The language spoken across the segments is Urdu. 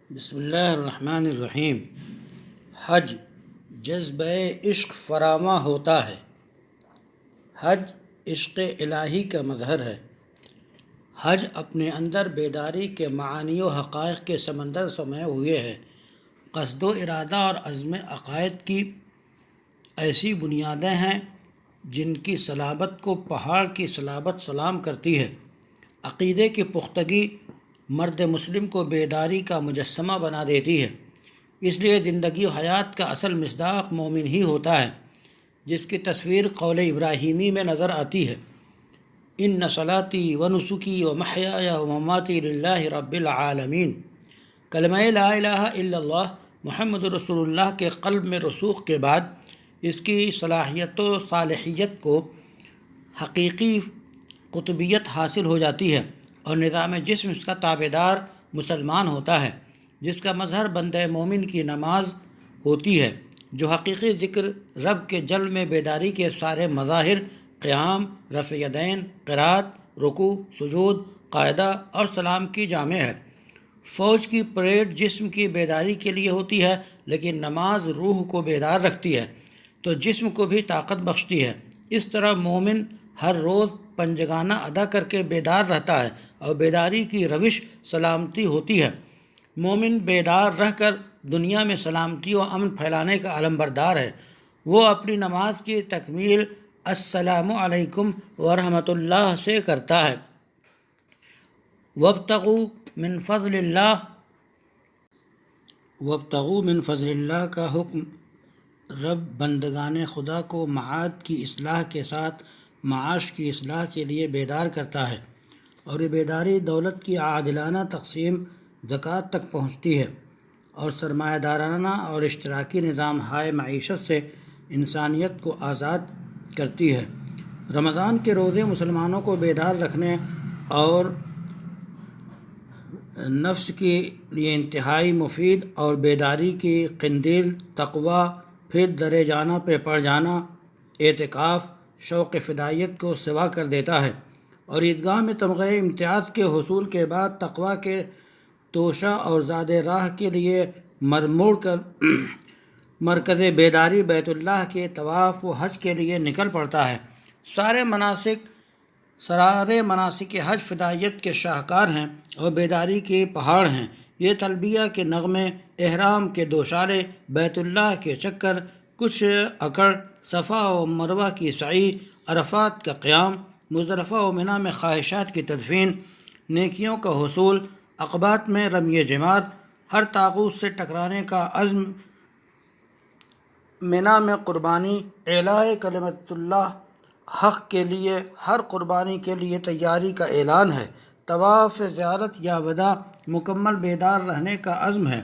بسم اللہ الرحمن الرحیم۔ حج جذبہ عشق فراواں ہوتا ہے۔ حج عشق الہی کا مظہر ہے۔ حج اپنے اندر بیداری کے معانی و حقائق کے سمندر سمے ہوئے ہے۔ قصد و ارادہ اور عزم عقائد کی ایسی بنیادیں ہیں جن کی صلابت کو پہاڑ کی صلابت سلام کرتی ہے۔ عقیدے کی پختگی مرد مسلم کو بیداری کا مجسمہ بنا دیتی ہے۔ اس لیے زندگی و حیات کا اصل مصداق مومن ہی ہوتا ہے، جس کی تصویر قول ابراہیمی میں نظر آتی ہے۔ ان صلاتی و نسکی و محیای و مماتی للہ رب العالمین۔ کلمہ لا الہ الا اللہ محمد رسول اللہ کے قلب میں رسوخ کے بعد اس کی صلاحیت و صالحیت کو حقیقی قطبیت حاصل ہو جاتی ہے اور نظام جسم اس کا تابعدار مسلمان ہوتا ہے، جس کا مظہر بندہ مومن کی نماز ہوتی ہے، جو حقیقی ذکر رب کے جل میں بیداری کے سارے مظاہر قیام، رفع یدین، قرات، رکوع، سجود، قاعدہ اور سلام کی جامع ہے۔ فوج کی پریڈ جسم کی بیداری کے لیے ہوتی ہے، لیکن نماز روح کو بیدار رکھتی ہے تو جسم کو بھی طاقت بخشتی ہے۔ اس طرح مومن ہر روز پنجگانہ ادا کر کے بیدار رہتا ہے اور بیداری کی روش سلامتی ہوتی ہے۔ مومن بیدار رہ کر دنیا میں سلامتی و امن پھیلانے کا علمبردار ہے۔ وہ اپنی نماز کی تکمیل السلام علیکم ورحمۃ اللہ سے کرتا ہے۔ وابتغوا من فضل اللہ کا حکم رب بندگان خدا کو معاد کی اصلاح کے ساتھ معاش کی اصلاح کے لیے بیدار کرتا ہے، اور یہ بیداری دولت کی عادلانہ تقسیم، زکوٰۃ تک پہنچتی ہے اور سرمایہ دارانہ اور اشتراکی نظام ہائے معیشت سے انسانیت کو آزاد کرتی ہے۔ رمضان کے روزے مسلمانوں کو بیدار رکھنے اور نفس کے لیے انتہائی مفید اور بیداری کی قندیل تقویٰ، پھر درے جانا پہ پڑ جانا، اعتکاف، شوق فدائیت کو سوا کر دیتا ہے، اور عیدگاہ میں تمغہ امتیاز کے حصول کے بعد تقویٰ کے توشہ اور زاد راہ کے لیے مرموڑ کر مرکز بیداری بیت اللہ کے طواف و حج کے لیے نکل پڑتا ہے۔ سارے مناسک حج فدائیت کے شاہکار ہیں اور بیداری کے پہاڑ ہیں۔ یہ تلبیہ کے نغمے، احرام کے دوشالے، بیت اللہ کے چکر، کچھ اکڑ، صفا و مروہ کی سعی، عرفات کا قیام، مزدلفہ و منی میں خواہشات کی تدفین، نیکیوں کا حصول، عقبات میں رمی جمار، ہر طاغوت سے ٹکرانے کا عزم، منی میں قربانی، اعلاء کلمت اللہ حق کے لیے ہر قربانی کے لیے تیاری کا اعلان ہے۔ طواف زیارت یا وداع مکمل بیدار رہنے کا عزم ہے۔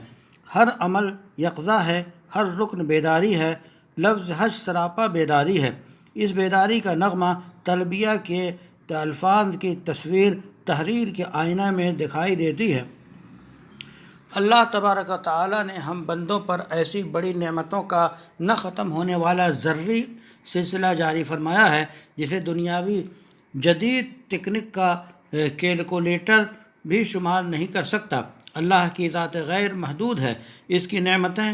ہر عمل یقظہ ہے، ہر رکن بیداری ہے، لفظ حج سراپا بیداری ہے۔ اس بیداری کا نغمہ تلبیہ کے الفاظ کی تصویر تحریر کے آئینہ میں دکھائی دیتی ہے۔ اللہ تبارک و تعالیٰ نے ہم بندوں پر ایسی بڑی نعمتوں کا نہ ختم ہونے والا ذرّی سلسلہ جاری فرمایا ہے جسے دنیاوی جدید تکنیک کا کیلکولیٹر بھی شمار نہیں کر سکتا۔ اللہ کی ذات غیر محدود ہے، اس کی نعمتیں،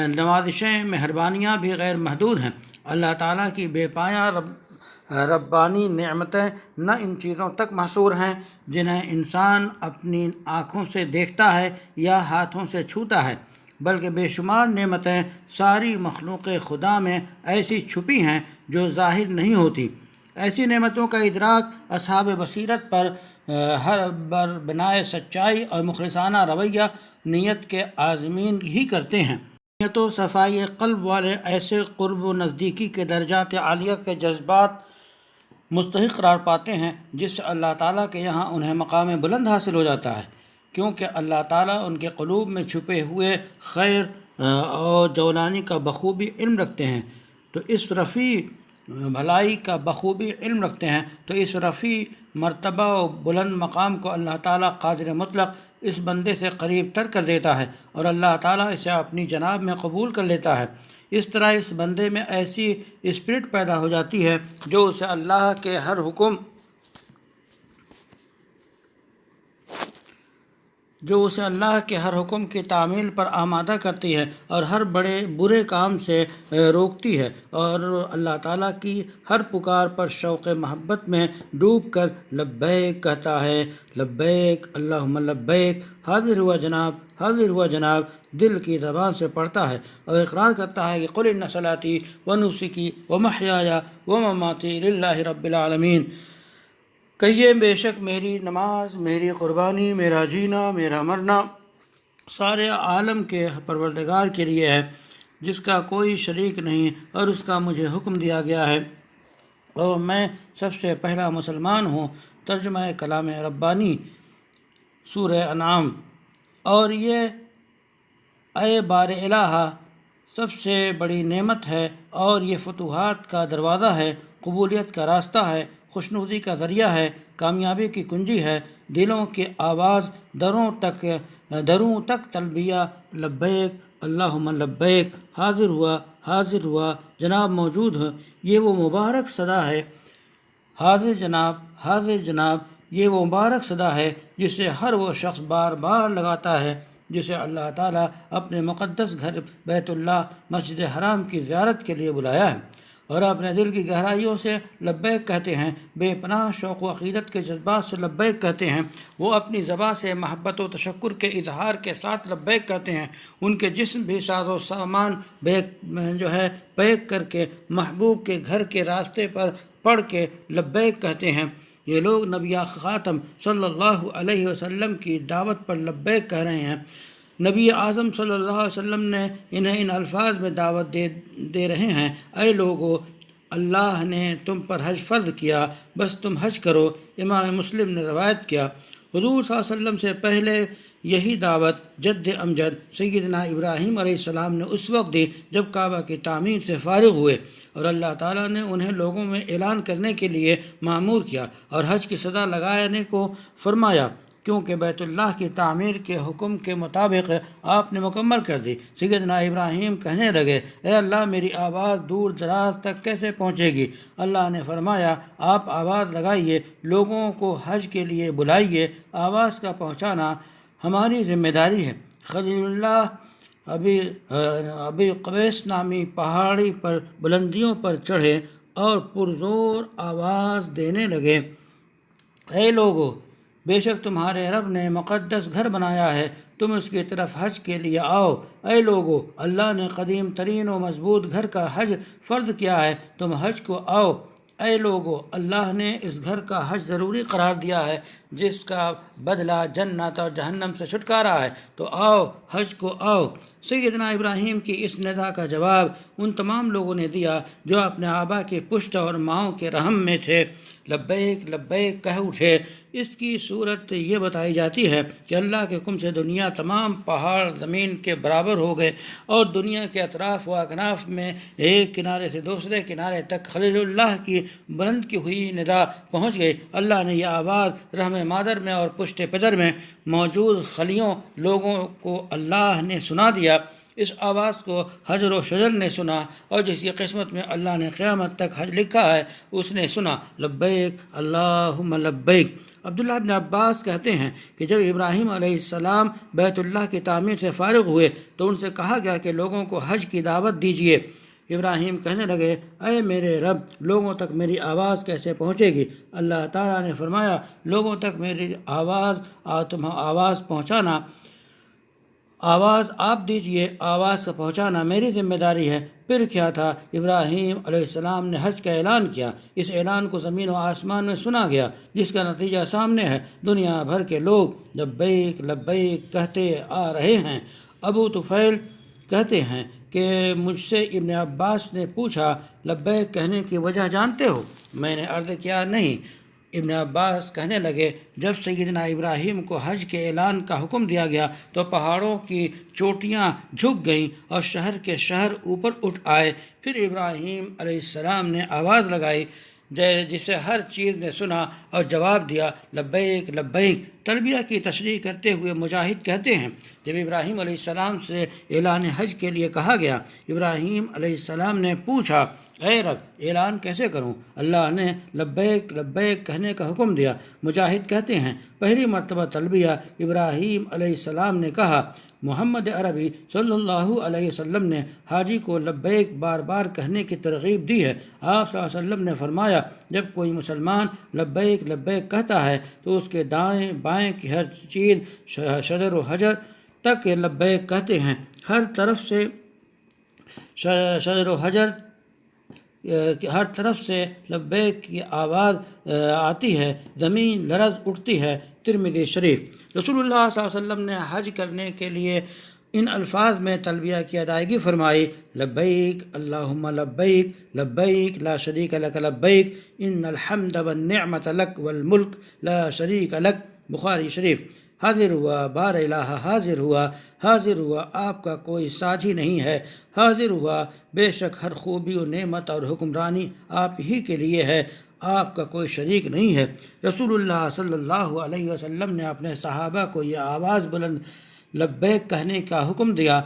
نوازشیں، مہربانیاں بھی غیر محدود ہیں۔ اللہ تعالیٰ کی بے پایہ ربانی نعمتیں نہ ان چیزوں تک محصور ہیں جنہیں انسان اپنی آنکھوں سے دیکھتا ہے یا ہاتھوں سے چھوتا ہے، بلکہ بے شمار نعمتیں ساری مخلوق خدا میں ایسی چھپی ہیں جو ظاہر نہیں ہوتی۔ ایسی نعمتوں کا ادراک اصحاب بصیرت پر بر بنائے سچائی اور مخلصانہ رویہ نیت کے عازمین ہی کرتے ہیں۔ نیت و صفائی قلب والے ایسے قرب و نزدیکی کے درجات عالیہ کے جذبات مستحق قرار پاتے ہیں جس سے اللہ تعالیٰ کے یہاں انہیں مقام بلند حاصل ہو جاتا ہے، کیونکہ اللہ تعالیٰ ان کے قلوب میں چھپے ہوئے خیر اور جولانی کا بخوبی علم رکھتے ہیں، تو اس رفیع بھلائی کا بخوبی علم رکھتے ہیں تو اس رفیع مرتبہ و بلند مقام کو اللہ تعالیٰ قادر مطلق اس بندے سے قریب تر کر دیتا ہے اور اللہ تعالیٰ اسے اپنی جناب میں قبول کر لیتا ہے۔ اس طرح اس بندے میں ایسی اسپرٹ پیدا ہو جاتی ہے جو اسے اللہ کے ہر حکم جو اسے اللہ کے ہر حکم کی تعمیل پر آمادہ کرتی ہے اور ہر بڑے برے کام سے روکتی ہے، اور اللہ تعالیٰ کی ہر پکار پر شوق محبت میں ڈوب کر لبیک کہتا ہے۔ لبیک اللہم لبیک، حاضر ہوا جناب، حاضر ہوا جناب، دل کی زبان سے پڑھتا ہے اور اقرار کرتا ہے کہ قل ان صلاتی و نسکی و محیای و مماتی للہ رب العالمین، کہیے بے شک میری نماز، میری قربانی، میرا جینا، میرا مرنا سارے عالم کے پروردگار کے لیے ہے، جس کا کوئی شریک نہیں، اور اس کا مجھے حکم دیا گیا ہے اور میں سب سے پہلا مسلمان ہوں۔ ترجمہ کلام ربانی، سورہ انعام۔ اور یہ اے بار الہ سب سے بڑی نعمت ہے، اور یہ فتوحات کا دروازہ ہے، قبولیت کا راستہ ہے، خوشنودی کا ذریعہ ہے، کامیابی کی کنجی ہے، دلوں کی آواز دروں تک تلبیہ لبیک اللہم لبیک، حاضر ہوا جناب موجود ہے، یہ وہ مبارک صدا ہے، حاضر جناب، حاضر جناب، یہ وہ مبارک صدا ہے جسے ہر وہ شخص بار بار لگاتا ہے جسے اللہ تعالیٰ اپنے مقدس گھر بیت اللہ مسجد حرام کی زیارت کے لیے بلایا ہے، اور اپنے دل کی گہرائیوں سے لبیک کہتے ہیں، بے پناہ شوق و عقیدت کے جذبات سے لبیک کہتے ہیں۔ وہ اپنی زبان سے محبت و تشکر کے اظہار کے ساتھ لبیک کہتے ہیں، ان کے جسم بھی ساز و سامان پیک کر کے محبوب کے گھر کے راستے پر پڑھ کے لبیک کہتے ہیں۔ یہ لوگ نبی خاتم صلی اللہ علیہ وسلم کی دعوت پر لبیک کہہ رہے ہیں۔ نبی اعظم صلی اللہ علیہ وسلم نے انہیں ان الفاظ میں دعوت دے رہے ہیں، اے لوگو، اللہ نے تم پر حج فرض کیا، بس تم حج کرو۔ امام مسلم نے روایت کیا، حضور صلی اللہ علیہ وسلم سے پہلے یہی دعوت جد امجد سیدنا ابراہیم علیہ السلام نے اس وقت دی جب کعبہ کی تعمیر سے فارغ ہوئے، اور اللہ تعالیٰ نے انہیں لوگوں میں اعلان کرنے کے لیے مأمور کیا اور حج کی صدا لگانے کو فرمایا، کیونکہ بیت اللہ کی تعمیر کے حکم کے مطابق آپ نے مکمل کر دی۔ سیدنا ابراہیم کہنے لگے، اے اللہ، میری آواز دور دراز تک کیسے پہنچے گی؟ اللہ نے فرمایا، آپ آواز لگائیے، لوگوں کو حج کے لیے بلائیے، آواز کا پہنچانا ہماری ذمہ داری ہے۔ خلیل اللہ ابی قبیس نامی پہاڑی پر بلندیوں پر چڑھے اور پرزور آواز دینے لگے، اے لوگو، بے شک تمہارے رب نے مقدس گھر بنایا ہے، تم اس کی طرف حج کے لیے آؤ۔ اے لوگو، اللہ نے قدیم ترین و مضبوط گھر کا حج فرض کیا ہے، تم حج کو آؤ۔ اے لوگو، اللہ نے اس گھر کا حج ضروری قرار دیا ہے جس کا بدلہ جنت اور جہنم سے چھٹکارا ہے، تو آؤ، حج کو آؤ۔ سیدنا ابراہیم کی اس ندا کا جواب ان تمام لوگوں نے دیا جو اپنے آبا کی پشت اور ماؤں کے رحم میں تھے، لبیک لبیک کہہ اٹھے۔ اس کی صورت یہ بتائی جاتی ہے کہ اللہ کے حکم سے دنیا تمام پہاڑ زمین کے برابر ہو گئے اور دنیا کے اطراف و اکناف میں ایک کنارے سے دوسرے کنارے تک خلیل اللہ کی بلند کی ہوئی ندا پہنچ گئی۔ اللہ نے یہ آواز رحم مادر میں اور پشت پدر میں موجود خلیوں لوگوں کو اللہ نے سنا دیا۔ اس آواز کو حجر و شجر نے سنا، اور جس کی قسمت میں اللہ نے قیامت تک حج لکھا ہے اس نے سنا، لبیک اللہم لبیک۔ عبداللہ بن عباس کہتے ہیں کہ جب ابراہیم علیہ السلام بیت اللہ کی تعمیر سے فارغ ہوئے تو ان سے کہا گیا کہ لوگوں کو حج کی دعوت دیجیے۔ ابراہیم کہنے لگے، اے میرے رب، لوگوں تک میری آواز کیسے پہنچے گی؟ اللہ تعالیٰ نے فرمایا، لوگوں تک میری آواز پہنچانا، آواز آپ دیجئے، آواز کا پہنچانا میری ذمہ داری ہے۔ پھر کیا تھا، ابراہیم علیہ السلام نے حج کا اعلان کیا، اس اعلان کو زمین و آسمان میں سنا گیا، جس کا نتیجہ سامنے ہے، دنیا بھر کے لوگ لبیک لبیک کہتے آ رہے ہیں۔ ابو طفیل کہتے ہیں کہ مجھ سے ابن عباس نے پوچھا، لبیک کہنے کی وجہ جانتے ہو؟ میں نے عرض کیا، نہیں۔ ابن عباس کہنے لگے، جب سیدنا ابراہیم کو حج کے اعلان کا حکم دیا گیا تو پہاڑوں کی چوٹیاں جھک گئیں اور شہر کے شہر اوپر اٹھ آئے۔ پھر ابراہیم علیہ السلام نے آواز لگائی جسے ہر چیز نے سنا اور جواب دیا، لبیک لبیک۔ تلبیہ کی تشریح کرتے ہوئے مجاہد کہتے ہیں، جب ابراہیم علیہ السلام سے اعلان حج کے لیے کہا گیا، ابراہیم علیہ السلام نے پوچھا، اے رب اعلان کیسے کروں؟ اللہ نے لبیک لبیک کہنے کا حکم دیا۔ مجاہد کہتے ہیں پہلی مرتبہ تلبیہ ابراہیم علیہ السلام نے کہا۔ محمد عربی صلی اللہ علیہ وسلم نے حاجی کو لبیک بار بار کہنے کی ترغیب دی ہے۔ آپ صلی اللہ علیہ وسلم نے فرمایا جب کوئی مسلمان لبیک لبیک کہتا ہے تو اس کے دائیں بائیں کی ہر چیز شجر و حجر تک لبیک کہتے ہیں۔ ہر طرف سے شجر و حجر ہر طرف سے لبیک کی آواز آتی ہے، زمین لرز اٹھتی ہے۔ ترمذی شریف۔ رسول اللہ صلی اللہ علیہ وسلم نے حج کرنے کے لیے ان الفاظ میں تلبیہ کی ادائیگی فرمائی: لبیک اللہم لبیک لبیک لا شریک لک لبیک ان الحمد والنعمت لک والملک لا شریک لک۔ بخاری شریف۔ حاضر ہوا بار الہ حاضر ہوا، حاضر ہوا آپ کا کوئی ساجی نہیں ہے، حاضر ہوا بے شک ہر خوبی و نعمت اور حکمرانی آپ ہی کے لیے ہے، آپ کا کوئی شریک نہیں ہے۔ رسول اللہ صلی اللہ علیہ وسلم نے اپنے صحابہ کو یہ آواز بلند لبیک کہنے کا حکم دیا۔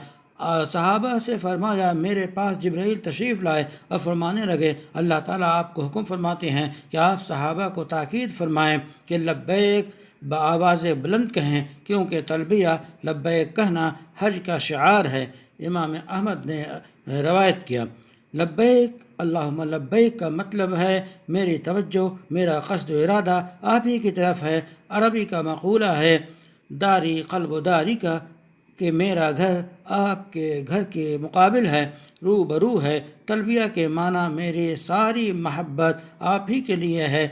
صحابہ سے فرمایا میرے پاس جبرائیل تشریف لائے اور فرمانے لگے اللہ تعالیٰ آپ کو حکم فرماتے ہیں کہ آپ صحابہ کو تاکید فرمائیں کہ لبیک بآواز بلند کہیں، کیونکہ تلبیہ لبیک کہنا حج کا شعار ہے۔ امام احمد نے روایت کیا۔ لبیک اللہم لبیک کا مطلب ہے میری توجہ، میرا قصد و ارادہ آپ ہی کی طرف ہے۔ عربی کا مقولہ ہے داری قلب و داری کا، کہ میرا گھر آپ کے گھر کے مقابل ہے، رو برو ہے۔ تلبیہ کے معنی میری ساری محبت آپ ہی کے لیے ہے۔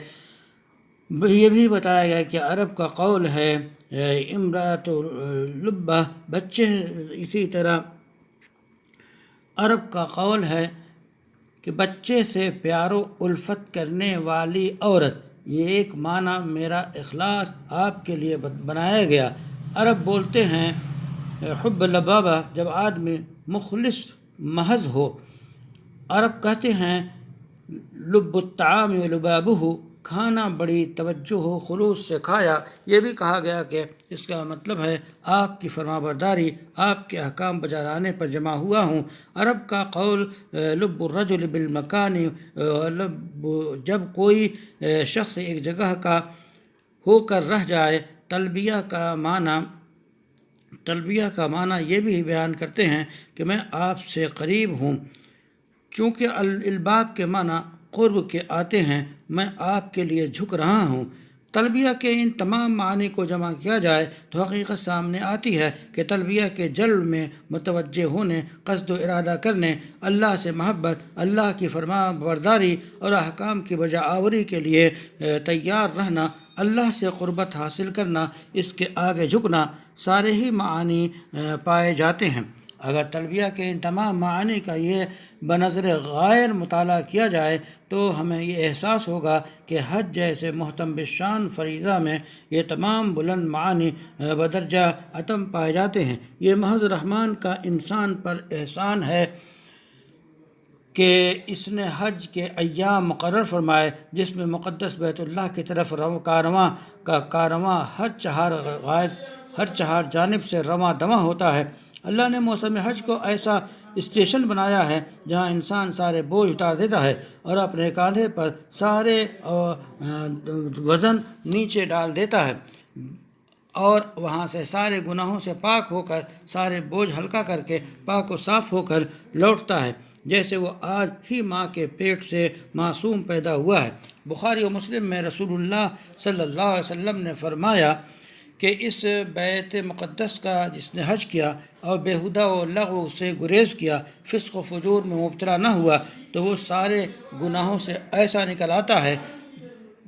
یہ بھی بتایا گیا کہ عرب کا قول ہے امرأۃ لبہ بچے، اسی طرح عرب کا قول ہے کہ بچے سے پیار و الفت کرنے والی عورت۔ یہ ایک معنی میرا اخلاص آپ کے لیے بنایا گیا۔ عرب بولتے ہیں حب لبابہ جب آدمی مخلص محض ہو۔ عرب کہتے ہیں لب الطعام و لبابہ، کھانا بڑی توجہ ہو خلوص سے کھایا۔ یہ بھی کہا گیا کہ اس کا مطلب ہے آپ کی فرمانبرداری، آپ کے احکام بجا لانے پر جمع ہوا ہوں۔ عرب کا قول لب الرجل بالمکان، جب کوئی شخص ایک جگہ کا ہو کر رہ جائے۔ تلبیہ کا معنی یہ بھی بیان کرتے ہیں کہ میں آپ سے قریب ہوں، چونکہ الباب کے معنی قرب کے آتے ہیں، میں آپ کے لیے جھک رہا ہوں۔ تلبیہ کے ان تمام معانی کو جمع کیا جائے تو حقیقت سامنے آتی ہے کہ تلبیہ کے جلب میں متوجہ ہونے، قصد و ارادہ کرنے، اللہ سے محبت، اللہ کی فرمان برداری اور احکام کی بجا آوری کے لیے تیار رہنا، اللہ سے قربت حاصل کرنا، اس کے آگے جھکنا، سارے ہی معانی پائے جاتے ہیں۔ اگر تلبیہ کے ان تمام معانی کا یہ بنظر غائر مطالعہ کیا جائے تو ہمیں یہ احساس ہوگا کہ حج جیسے محتم بالشان فریضہ میں یہ تمام بلند معانی بدرجہ اتم پائے جاتے ہیں۔ یہ محض رحمان کا انسان پر احسان ہے کہ اس نے حج کے ایام مقرر فرمائے جس میں مقدس بیت اللہ کی طرف کارواں ہر چہار جانب سے رواں دواں ہوتا ہے۔ اللہ نے موسم حج کو ایسا اسٹیشن بنایا ہے جہاں انسان سارے بوجھ اتار دیتا ہے اور اپنے کاندھے پر سارے وزن نیچے ڈال دیتا ہے اور وہاں سے سارے گناہوں سے پاک ہو کر، سارے بوجھ ہلکا کر کے پاک و صاف ہو کر لوٹتا ہے جیسے وہ آج ہی ماں کے پیٹ سے معصوم پیدا ہوا ہے۔ بخاری و مسلم میں رسول اللہ صلی اللہ علیہ وسلم نے فرمایا کہ اس بیت مقدس کا جس نے حج کیا اور بیہودہ و لغو سے گریز کیا، فسق و فجور میں مبتلا نہ ہوا، تو وہ سارے گناہوں سے ایسا نکل آتا ہے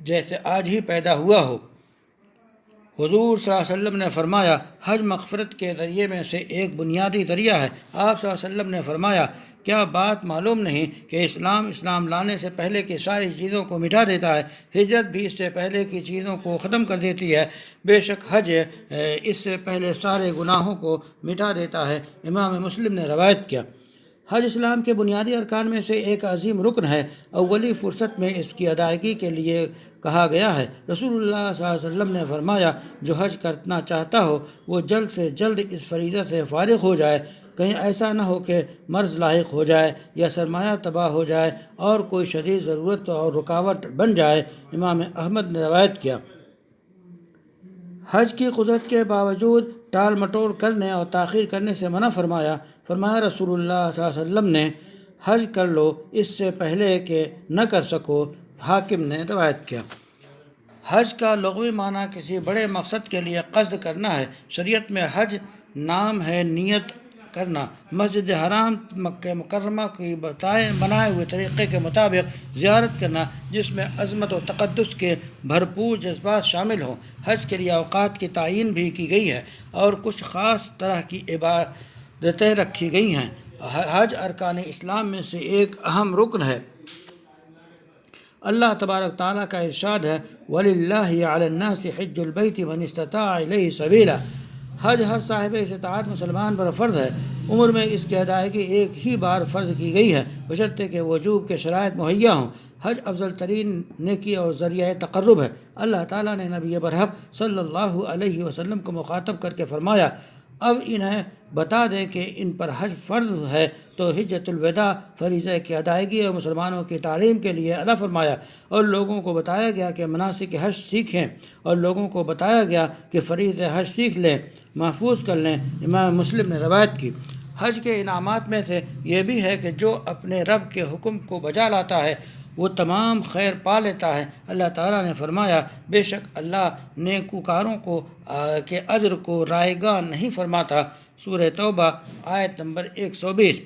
جیسے آج ہی پیدا ہوا ہو۔ حضور صلی اللہ علیہ وسلم نے فرمایا حج مغفرت کے ذریعے میں سے ایک بنیادی ذریعہ ہے۔ آپ صلی اللہ علیہ وسلم نے فرمایا کیا بات معلوم نہیں کہ اسلام لانے سے پہلے کی ساری چیزوں کو مٹا دیتا ہے، ہجرت بھی اس سے پہلے کی چیزوں کو ختم کر دیتی ہے، بے شک حج اس سے پہلے سارے گناہوں کو مٹا دیتا ہے۔ امام مسلم نے روایت کیا۔ حج اسلام کے بنیادی ارکان میں سے ایک عظیم رکن ہے۔ اولی فرصت میں اس کی ادائیگی کے لیے کہا گیا ہے۔ رسول اللہ صلی اللہ علیہ وسلم نے فرمایا، جو حج کرنا چاہتا ہو وہ جلد سے جلد اس فریضہ سے فارغ ہو جائے، کہیں ایسا نہ ہو کہ مرض لاحق ہو جائے یا سرمایہ تباہ ہو جائے اور کوئی شدید ضرورت اور رکاوٹ بن جائے۔ امام احمد نے روایت کیا۔ حج کی قدرت کے باوجود ٹال مٹول کرنے اور تاخیر کرنے سے منع فرمایا۔ رسول اللہ صلی اللہ علیہ وسلم نے، حج کر لو اس سے پہلے کہ نہ کر سکو۔ حاکم نے روایت کیا۔ حج کا لغوی معنی کسی بڑے مقصد کے لیے قصد کرنا ہے۔ شریعت میں حج نام ہے نیت کرنا۔ مسجد حرام مکہ مکرمہ کی بنائے ہوئے طریقے کے مطابق زیارت کرنا، جس میں عظمت و تقدس کے بھرپور جذبات شامل ہوں۔ حج کے لیے اوقات کی تعیین بھی کی گئی ہے اور کچھ خاص طرح کی عبادتیں رکھی گئی ہیں۔ حج ارکان اسلام میں سے ایک اہم رکن ہے۔ اللہ تبارک تعالیٰ کا ارشاد ہے، وَلِلَّهِ عَلَى النَّاسِ حِجُّ الْبَيْتِ مَنِ اسْتَطَاعَ إِلَيْهِ سَبِيلًا۔ حج ہر صاحب استطاعت مسلمان پر فرض ہے۔ عمر میں اس کی ادائیگی ایک ہی بار فرض کی گئی ہے، بشرطے کہ وجوب کے شرائط مہیا ہوں۔ حج افضل ترین نیکی اور ذریعہ تقرب ہے۔ اللہ تعالیٰ نے نبی برحق صلی اللہ علیہ وسلم کو مخاطب کر کے فرمایا، اب انہیں بتا دیں کہ ان پر حج فرض ہے، تو حجۃ الوداع فریضہ کی ادائیگی اور مسلمانوں کی تعلیم کے لیے ادا فرمایا، اور لوگوں کو بتایا گیا کہ مناسک حج سیکھیں، اور لوگوں کو بتایا گیا کہ فریضہ حج سیکھ لیں، محفوظ کر لیں۔ امام مسلم نے روایت کی۔ حج کے انعامات میں سے یہ بھی ہے کہ جو اپنے رب کے حکم کو بجا لاتا ہے وہ تمام خیر پا لیتا ہے۔ اللہ تعالیٰ نے فرمایا، بے شک اللہ نیکوکاروں کے اجر کو رائگاں نہیں فرماتا۔ سورہ توبہ آیت نمبر 120۔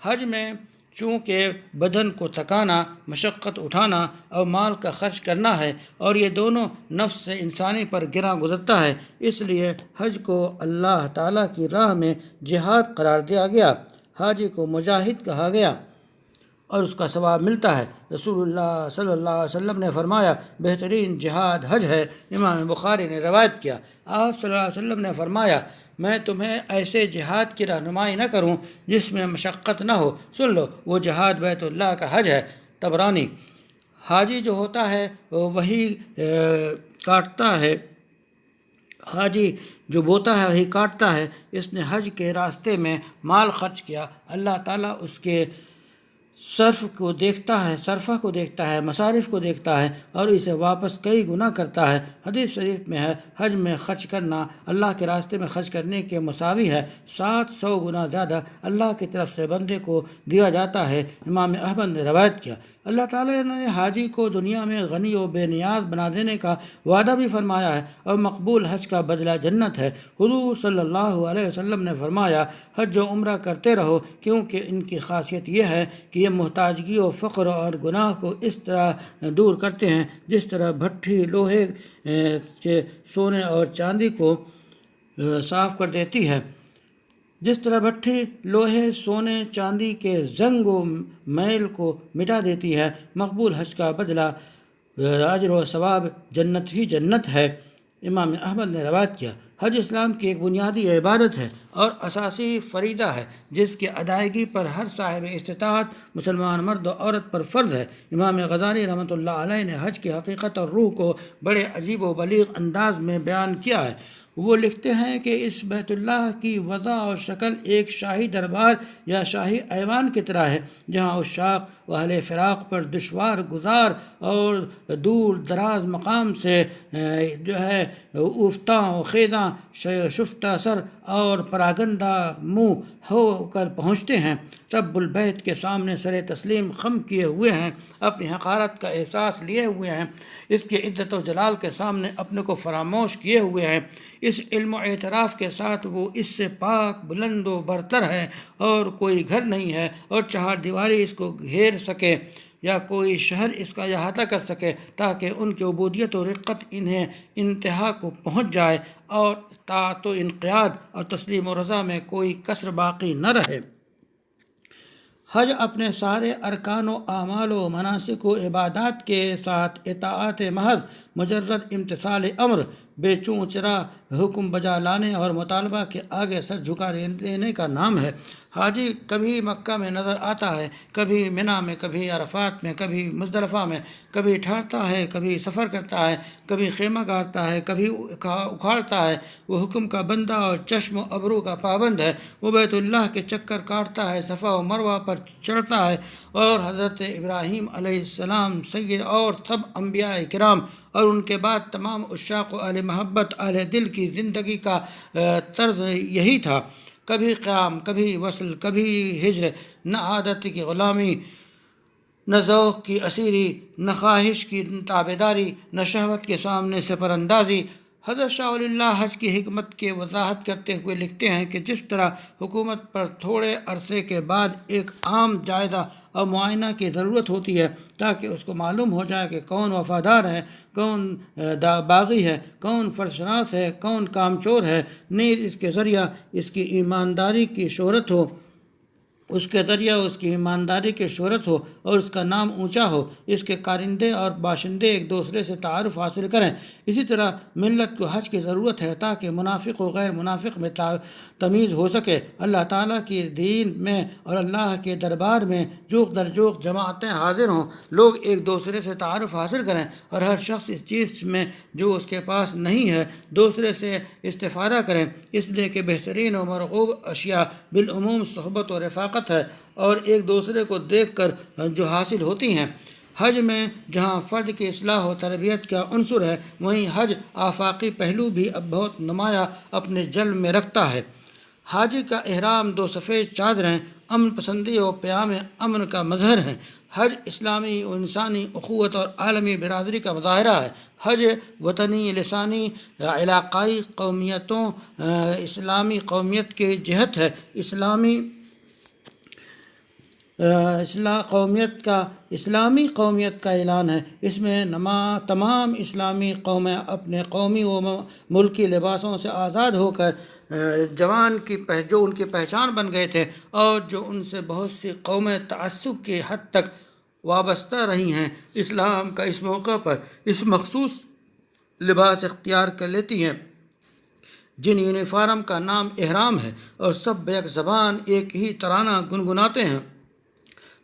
حج میں چونکہ بدن کو تھکانا، مشقت اٹھانا اور مال کا خرچ کرنا ہے، اور یہ دونوں نفس انسانی پر گراں گزرتا ہے، اس لیے حج کو اللہ تعالیٰ کی راہ میں جہاد قرار دیا گیا۔ حاجی کو مجاہد کہا گیا اور اس کا ثواب ملتا ہے۔ رسول اللہ صلی اللہ علیہ وسلم نے فرمایا، بہترین جہاد حج ہے۔ امام بخاری نے روایت کیا۔ آپ صلی اللہ علیہ وسلم نے فرمایا، میں تمہیں ایسے جہاد کی رہنمائی نہ کروں جس میں مشقت نہ ہو، سن لو، وہ جہاد بیت اللہ کا حج ہے۔ طبرانی۔ حاجی جو ہوتا ہے وہی کاٹتا ہے، حاجی جو بوتا ہے وہی کاٹتا ہے۔ اس نے حج کے راستے میں مال خرچ کیا، اللہ تعالیٰ اس کے صرفہ کو دیکھتا ہے، مصارف کو دیکھتا ہے اور اسے واپس کئی گنا کرتا ہے۔ حدیث شریف میں ہے، حج میں خرچ کرنا اللہ کے راستے میں خرچ کرنے کے مساوی ہے، 700 گنا زیادہ اللہ کی طرف سے بندے کو دیا جاتا ہے۔ امام احمد نے روایت کیا۔ اللہ تعالیٰ نے حاجی کو دنیا میں غنی و بے نیاز بنا دینے کا وعدہ بھی فرمایا ہے، اور مقبول حج کا بدلہ جنت ہے۔ حضور صلی اللہ علیہ وسلم نے فرمایا، حج و عمرہ کرتے رہو، کیونکہ ان کی خاصیت یہ ہے کہ یہ محتاجگی و فقر اور گناہ کو اس طرح دور کرتے ہیں جس طرح بھٹی لوہے کے سونے اور چاندی کو صاف کر دیتی ہے۔ جس طرح بھٹی لوہے سونے چاندی کے زنگ و میل کو مٹا دیتی ہے، مقبول حج کا بدلہ اجر و ثواب جنت ہی جنت ہے۔ امام احمد نے روایت کیا۔ حج اسلام کی ایک بنیادی عبادت ہے اور اساسی فریضہ ہے جس کی ادائیگی پر ہر صاحب استطاعت مسلمان مرد و عورت پر فرض ہے۔ امام غزالی رحمۃ اللہ علیہ نے حج کی حقیقت اور روح کو بڑے عجیب و بلیغ انداز میں بیان کیا ہے۔ وہ لکھتے ہیں کہ اس بیت اللہ کی وضع اور شکل ایک شاہی دربار یا شاہی ایوان کی طرح ہے، جہاں عشاق و اہل فراق پر دشوار گزار اور دور دراز مقام سے افتاں و خیزاں شفتہ سر اور پراگندہ منہ ہو کر پہنچتے ہیں، رب البیت کے سامنے سر تسلیم خم کیے ہوئے ہیں، اپنی حقارت کا احساس لیے ہوئے ہیں، اس کی عزت و جلال کے سامنے اپنے کو فراموش کیے ہوئے ہیں۔ اس علم و اعتراف کے ساتھ وہ اس سے پاک، بلند و برتر ہے، اور کوئی گھر نہیں ہے اور چہار دیواری اس کو گھیر سکے یا کوئی شہر اس کا احاطہ کر سکے، تاکہ ان کی عبودیت و رقت انہیں انتہا کو پہنچ جائے اور طاعت و انقیاد اور تسلیم و رضا میں کوئی کسر باقی نہ رہے۔ حج اپنے سارے ارکان و اعمال و مناسک و عبادات کے ساتھ اطاعت محض، مجرد امتثال امر، بے چوں چرا حکم بجا لانے اور مطالبہ کے آگے سر جھکا دینے کا نام ہے۔ حاجی کبھی مکہ میں نظر آتا ہے، کبھی منی میں، کبھی عرفات میں، کبھی مزدلفہ میں، کبھی ٹھہرتا ہے، کبھی سفر کرتا ہے، کبھی خیمہ گاڑتا ہے، کبھی اکھاڑتا ہے۔ وہ حکم کا بندہ اور چشم و ابرو کا پابند ہے۔ وہ بیت اللہ کے چکر کاٹتا ہے، صفا و مروہ پر چڑھتا ہے، اور حضرت ابراہیم علیہ السلام سید اور سب انبیاء کرام اور ان کے بعد تمام عشاق و اہل محبت اہل دل کی زندگی کا طرز یہی تھا۔ کبھی قیام، کبھی وصل، کبھی ہجر، نہ عادت کی غلامی، نہ ذوق کی اسیری، نہ خواہش کی تابعداری، نہ شہوت کے سامنے سپر اندازی۔ حضرت شاہ ولی اللہ حج کی حکمت کی وضاحت کرتے ہوئے لکھتے ہیں کہ جس طرح حکومت پر تھوڑے عرصے کے بعد ایک عام جائزہ اور معائنہ کی ضرورت ہوتی ہے تاکہ اس کو معلوم ہو جائے کہ کون وفادار ہے، کون باغی ہے، کون فرشناس ہے، کون کامچور ہے، نیز اس کے ذریعہ اس کی ایمانداری کی شہرت ہو، اس کے ذریعہ اس کی ایمانداری کی شہرت ہو اور اس کا نام اونچا ہو، اس کے کارندے اور باشندے ایک دوسرے سے تعارف حاصل کریں۔ اسی طرح ملت کو حج کی ضرورت ہے تاکہ منافق و غیر منافق میں تمیز ہو سکے۔ اللہ تعالیٰ کی دین میں اور اللہ کے دربار میں جوق در جوق جماعتیں حاضر ہوں، لوگ ایک دوسرے سے تعارف حاصل کریں اور ہر شخص اس چیز میں جو اس کے پاس نہیں ہے دوسرے سے استفادہ کریں، اس لیے کہ بہترین و مرغوب اشیاء بالعموم صحبت و رفاقت ہے اور ایک دوسرے کو دیکھ کر جو حاصل ہوتی ہیں۔ حج میں جہاں فرد کی اصلاح و تربیت کا عنصر ہے، وہیں حج آفاقی پہلو بھی اب بہت نمایاں اپنے جلب میں رکھتا ہے۔ حاجی کا احرام دو سفید چادریں امن پسندی و پیام امن کا مظہر ہے۔ حج اسلامی و انسانی اخوت اور عالمی برادری کا مظاہرہ ہے۔ حج وطنی، لسانی، علاقائی قومیتوں اسلامی قومیت کی جہت ہے۔ اسلامی قومیت کا اعلان ہے۔ اس میں تمام اسلامی قومیں اپنے قومی و ملکی لباسوں سے آزاد ہو کر جو ان کی پہچان بن گئے تھے اور جو ان سے بہت سی قومیں تعصب کی حد تک وابستہ رہی ہیں، اسلام کا اس موقع پر اس مخصوص لباس اختیار کر لیتی ہیں جن یونیفارم کا نام احرام ہے، اور سب بیک زبان ایک ہی ترانہ گنگناتے ہیں: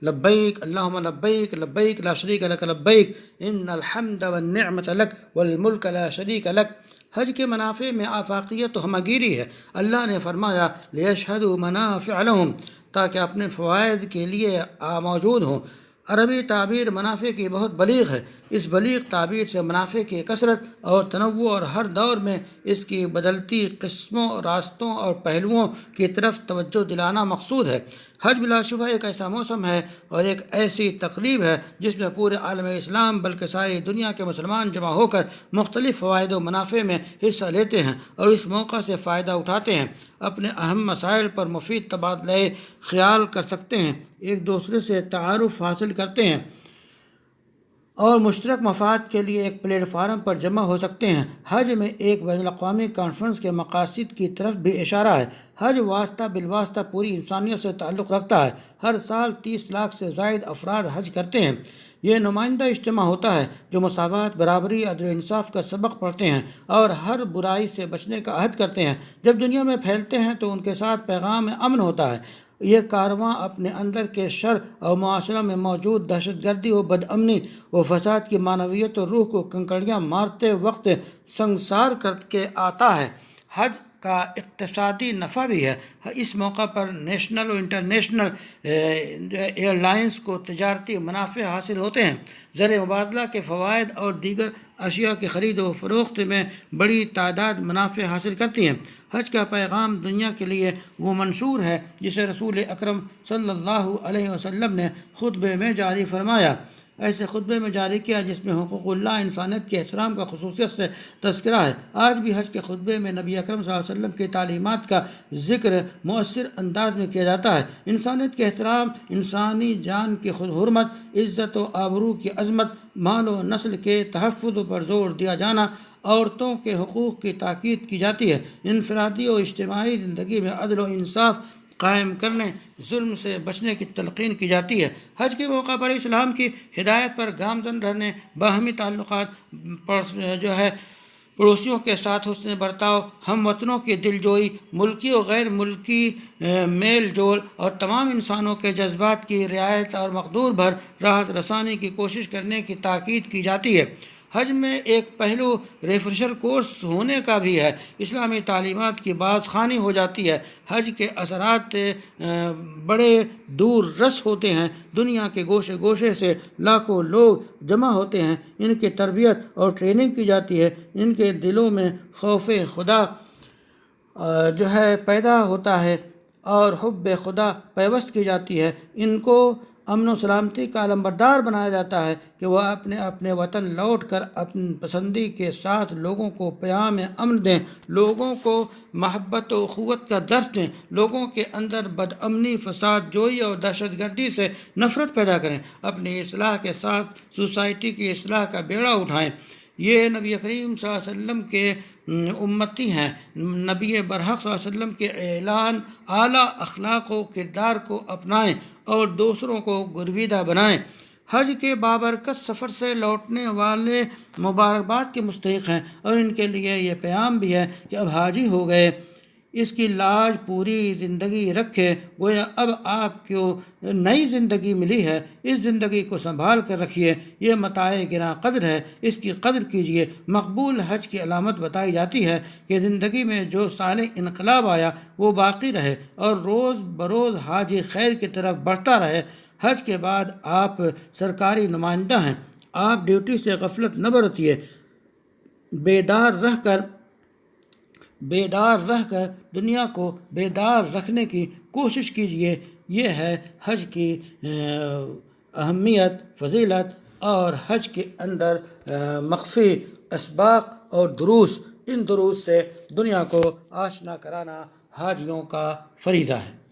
لبیک اللہم لبیک، لبیک لا شریک لک لبیک، ان الحمد والنعمت لک والملک لا شریک لک۔ حج کے منافع میں آفاقیت و ہمگیری ہے۔ اللہ نے فرمایا لیشہدوا منافع لہم، تاکہ اپنے فوائد کے لیے موجود ہوں۔ عربی تعبیر منافع کی بہت بلیغ ہے۔ اس بلیغ تعبیر سے منافع کی کثرت اور تنوع اور ہر دور میں اس کی بدلتی قسموں، راستوں اور پہلوؤں کی طرف توجہ دلانا مقصود ہے۔ حج بلا شبہ ایک ایسا موسم ہے اور ایک ایسی تقریب ہے جس میں پورے عالم اسلام بلکہ ساری دنیا کے مسلمان جمع ہو کر مختلف فوائد و منافع میں حصہ لیتے ہیں اور اس موقع سے فائدہ اٹھاتے ہیں، اپنے اہم مسائل پر مفید تبادلہ خیال کر سکتے ہیں، ایک دوسرے سے تعارف حاصل کرتے ہیں اور مشترک مفاد کے لیے ایک پلیٹ فارم پر جمع ہو سکتے ہیں۔ حج میں ایک بین الاقوامی کانفرنس کے مقاصد کی طرف بھی اشارہ ہے۔ حج واسطہ بالواسطہ پوری انسانیت سے تعلق رکھتا ہے۔ ہر سال 30 لاکھ سے زائد افراد حج کرتے ہیں۔ یہ نمائندہ اجتماع ہوتا ہے جو مساوات، برابری، عدل و انصاف کا سبق پڑھتے ہیں اور ہر برائی سے بچنے کا عہد کرتے ہیں۔ جب دنیا میں پھیلتے ہیں تو ان کے ساتھ پیغام امن ہوتا ہے۔ یہ کارواں اپنے اندر کے شر اور معاشرہ میں موجود دہشت گردی و بد امنی و فساد کی معنویت و روح کو کنکریاں مارتے وقت سنگسار کر کے آتا ہے۔ حج کا اقتصادی نفع بھی ہے۔ اس موقع پر نیشنل و انٹرنیشنل ایئر لائنز کو تجارتی منافع حاصل ہوتے ہیں۔ زر مبادلہ کے فوائد اور دیگر اشیاء کی خرید و فروخت میں بڑی تعداد منافع حاصل کرتی ہیں۔ حج کا پیغام دنیا کے لیے وہ منشور ہے جسے رسول اکرم صلی اللہ علیہ وسلم نے خطبے میں جاری فرمایا۔ ایسے خطبے میں جاری کیا جس میں حقوق اللہ، انسانیت کے احترام کا خصوصیت سے تذکرہ ہے۔ آج بھی حج کے خطبے میں نبی اکرم صلی اللہ علیہ وسلم کی تعلیمات کا ذکر مؤثر انداز میں کیا جاتا ہے۔ انسانیت کے احترام، انسانی جان کی حرمت، عزت و آبرو کی عظمت، مال و نسل کے تحفظ پر زور دیا جانا، عورتوں کے حقوق کی تاکید کی جاتی ہے، انفرادی و اجتماعی زندگی میں عدل و انصاف قائم کرنے، ظلم سے بچنے کی تلقین کی جاتی ہے۔ حج کے موقع پر اسلام کی ہدایت پر گامزن رہنے، باہمی تعلقات پر پڑوسیوں کے ساتھ حسن برتاؤ، ہم وطنوں کی دلجوئی، ملکی و غیر ملکی میل جول اور تمام انسانوں کے جذبات کی رعایت اور مقدور بھر راحت رسانی کی کوشش کرنے کی تاکید کی جاتی ہے۔ حج میں ایک پہلو ریفریشر کورس ہونے کا بھی ہے۔ اسلامی تعلیمات کی باز خوانی ہو جاتی ہے۔ حج کے اثرات بڑے دور رس ہوتے ہیں۔ دنیا کے گوشے گوشے سے لاکھوں لوگ جمع ہوتے ہیں، ان کی تربیت اور ٹریننگ کی جاتی ہے، ان کے دلوں میں خوف خدا پیدا ہوتا ہے اور حب خدا پیوست کی جاتی ہے۔ ان کو امن و سلامتی کا علمبردار بنایا جاتا ہے کہ وہ اپنے وطن لوٹ کر اپنی پسندی کے ساتھ لوگوں کو پیام امن دیں، لوگوں کو محبت و اخوت کا درس دیں، لوگوں کے اندر بدامنی، فساد جوئی اور دہشت گردی سے نفرت پیدا کریں، اپنی اصلاح کے ساتھ سوسائٹی کی اصلاح کا بیڑا اٹھائیں۔ یہ نبی کریم صلی اللہ علیہ وسلم کے امتی ہیں۔ نبی برحق صلی اللہ علیہ وسلم کے اعلان اعلیٰ اخلاق و کردار کو اپنائیں اور دوسروں کو گرویدہ بنائیں۔ حج کے بابرکت سفر سے لوٹنے والے مبارکباد کے مستحق ہیں، اور ان کے لیے یہ پیام بھی ہے کہ اب حاجی ہو گئے، اس کی لاج پوری زندگی رکھے، گویا اب آپ کو نئی زندگی ملی ہے، اس زندگی کو سنبھال کر رکھیے، یہ متاع گراں قدر ہے، اس کی قدر کیجیے۔ مقبول حج کی علامت بتائی جاتی ہے کہ زندگی میں جو صالح انقلاب آیا وہ باقی رہے اور روز بروز حاجی خیر کی طرف بڑھتا رہے۔ حج کے بعد آپ سرکاری نمائندہ ہیں، آپ ڈیوٹی سے غفلت نہ برتیے، بیدار رہ کر دنیا کو بیدار رکھنے کی کوشش کیجیے۔ یہ ہے حج کی اہمیت، فضیلت اور حج کے اندر مخفی اسباق اور دروس۔ ان دروس سے دنیا کو آشنا کرانا حاجیوں کا فریضہ ہے۔